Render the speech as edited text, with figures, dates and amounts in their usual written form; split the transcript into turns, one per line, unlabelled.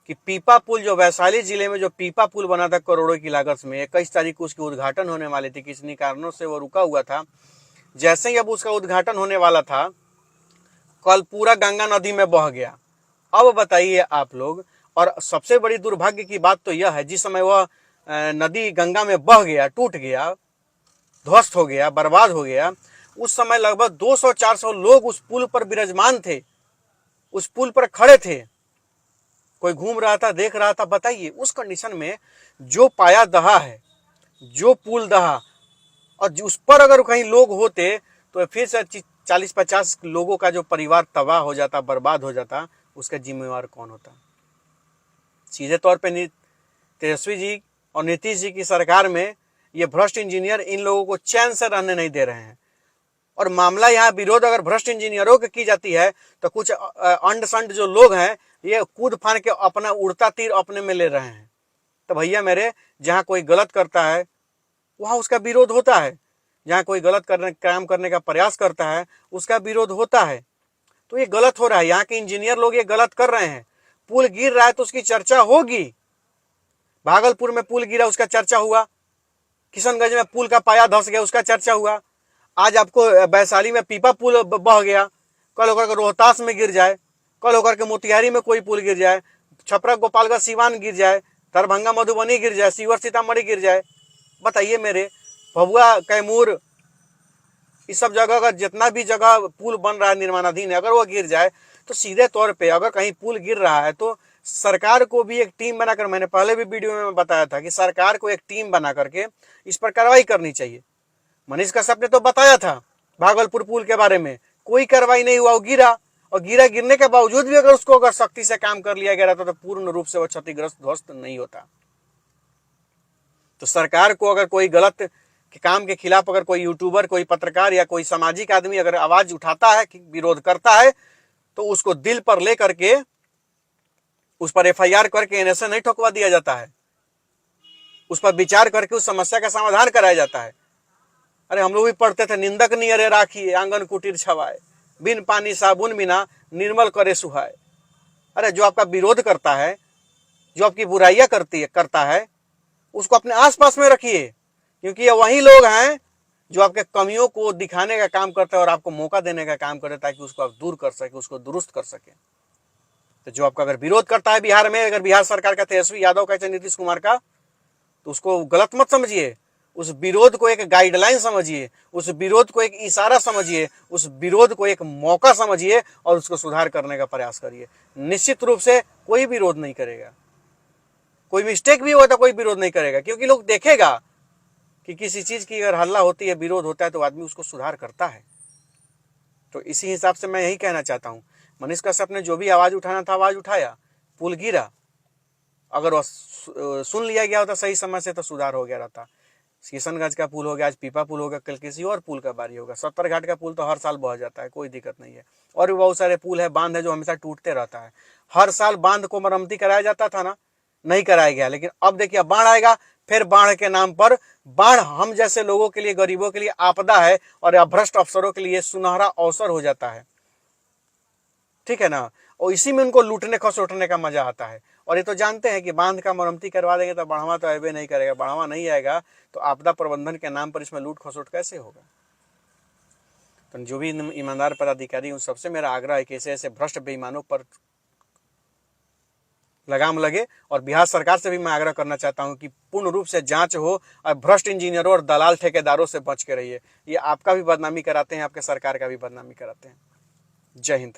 कि पीपा पुल, जो वैशाली जिले में जो पीपा पुल बना था करोड़ों की लागत में, 21 तारीख को उसकी उद्घाटन होने वाली थी, किसी कारणों से वो रुका हुआ था। जैसे ही अब उसका उद्घाटन होने वाला था, कल पूरा गंगा नदी में बह गया। अब बताइए आप लोग, और सबसे बड़ी दुर्भाग्य की बात तो यह है, जिस समय वह नदी गंगा में बह गया, टूट गया, ध्वस्त हो गया, बर्बाद हो गया, उस समय लगभग 200-400 लोग उस पुल पर विराजमान थे, उस पुल पर खड़े थे, कोई घूम रहा था, देख रहा था। बताइए उस कंडीशन में जो पाया दहा है, जो पुल दहा, और उस पर अगर कहीं लोग होते तो फिर से 40-50 लोगों का जो परिवार तबाह हो जाता, बर्बाद हो जाता, उसका जिम्मेवार कौन होता? सीधे तौर पे तेजस्वी जी और नीतीश जी की सरकार में ये भ्रष्ट इंजीनियर इन लोगों को चैन से रहने नहीं दे रहे हैं। और मामला यहाँ विरोध अगर भ्रष्ट इंजीनियरों की जाती है तो कुछ अंड संड जो लोग हैं, ये कूद फान के अपना उड़ता तीर अपने में ले रहे हैं। तो भैया मेरे, जहाँ कोई गलत करता है वहाँ उसका विरोध होता है, जहाँ कोई गलत काम करने का प्रयास करता है उसका विरोध होता है। तो ये गलत हो रहा है, यहाँ के इंजीनियर लोग ये गलत कर रहे हैं। पुल गिर रहा है तो उसकी चर्चा होगी। भागलपुर में पुल गिरा, उसका चर्चा हुआ। किशनगंज में पुल का पाया धस गया, उसका चर्चा हुआ। आज आपको वैशाली में पीपा पुल बह गया, कल होकर के रोहतास में गिर जाए, कल होकर के मोतिहारी में कोई पुल गिर जाए, छपरा गोपालगंज सिवान गिर जाए, दरभंगा मधुबनी गिर जाए, शिवर सीतामढ़ी गिर जाए। बताइए मेरे, भभुआ कैमूर, इस सब जगह का जितना भी जगह पुल बन रहा है निर्माणाधीन है, अगर वो गिर जाए तो सीधे तौर पे अगर कहीं पुल गिर रहा है तो सरकार को भी एक टीम बनाकर, मैंने पहले भी वीडियो में बताया था कि सरकार को एक टीम बना करके इस पर कार्रवाई करनी चाहिए। मनीष कश्यप ने तो बताया था भागलपुर पुल के बारे में, कोई कार्रवाई नहीं हुआ, वो गिरा, और गिरने के बावजूद भी अगर उसको अगर सख्ती से काम कर लिया गया रहता तो पूर्ण रूप से वो क्षतिग्रस्त ध्वस्त नहीं होता। तो सरकार को अगर कोई गलत काम के खिलाफ अगर कोई यूट्यूबर, कोई पत्रकार या कोई सामाजिक आदमी अगर आवाज उठाता है, विरोध करता है, तो उसको दिल पर ले करके उस पर एफआईआर करके एनएसए नहीं ठोकवा दिया जाता है, उस पर विचार करके उस समस्या का समाधान कराया जाता है। अरे हम लोग भी पढ़ते थे, निंदक नियरे राखिए आंगन कुटीर छवाए, बिन पानी साबुन बिना निर्मल करे सुहाए। अरे जो आपका विरोध करता है, जो आपकी बुराइयां करता है, उसको अपने आसपास में रखिए, क्योंकि ये वही लोग हैं जो आपके कमियों को दिखाने का काम करते हैं और आपको मौका देने का काम करते हैं ताकि उसको आप दूर कर सके, उसको दुरुस्त कर सके। तो जो आपका अगर विरोध करता है बिहार में, अगर बिहार सरकार का तेजस्वी यादव का, नीतीश कुमार का, तो उसको गलत मत समझिए, उस विरोध को एक गाइडलाइन समझिए, उस विरोध को एक इशारा समझिए, उस विरोध को एक मौका समझिए और उसको सुधार करने का प्रयास करिए। निश्चित रूप से कोई विरोध नहीं करेगा, कोई मिस्टेक भी हुआ तो कोई विरोध नहीं करेगा, क्योंकि लोग देखेगा कि किसी चीज की अगर हल्ला होती है, विरोध होता है, तो आदमी उसको सुधार करता है। तो इसी हिसाब से मैं यही कहना चाहता हूं, मनीष कश्यप ने जो भी आवाज उठाना था आवाज उठाया, पुल गिरा, अगर वह सुन लिया गया होता सही समय से तो सुधार हो गया रहता। किशनगंज का पुल हो गया, आज पीपा पुल होगा, कल किसी और पुल का बारी होगा। 70 घाट का पुल तो हर साल बह जाता है, कोई दिक्कत नहीं है। और भी बहुत सारे पुल है, बांध है जो हमेशा टूटते रहता है। हर साल बांध को मरम्मती कराया जाता था ना, नहीं कराया गया, लेकिन अब देखिए बाढ़ आएगा, फिर बाढ़ के नाम पर, बाढ़ हम जैसे लोगों के लिए, गरीबों के लिए आपदा है और भ्रष्ट अफसरों के लिए सुनहरा अवसर हो जाता है, ठीक है ना। और इसी में उनको लूटने खसोटने का मजा आता है। और ये तो जानते हैं कि बांध का मरम्मती करवा देंगे तो बढ़ावा तो आएबे नहीं करेगा, बढ़ावा नहीं आएगा तो आपदा प्रबंधन के नाम पर इसमें लूट खसोट कैसे होगा। तो जो भी ईमानदार पदाधिकारी, उन सबसे मेरा आग्रह है कि ऐसे भ्रष्ट बेईमानों पर लगाम लगे। और बिहार सरकार से भी मैं आग्रह करना चाहता हूं कि पूर्ण रूप से जांच हो और भ्रष्ट इंजीनियरों और दलाल ठेकेदारों से बच के रहिए। ये आपका भी बदनामी कराते हैं, आपके सरकार का भी बदनामी कराते हैं। जय हिंद।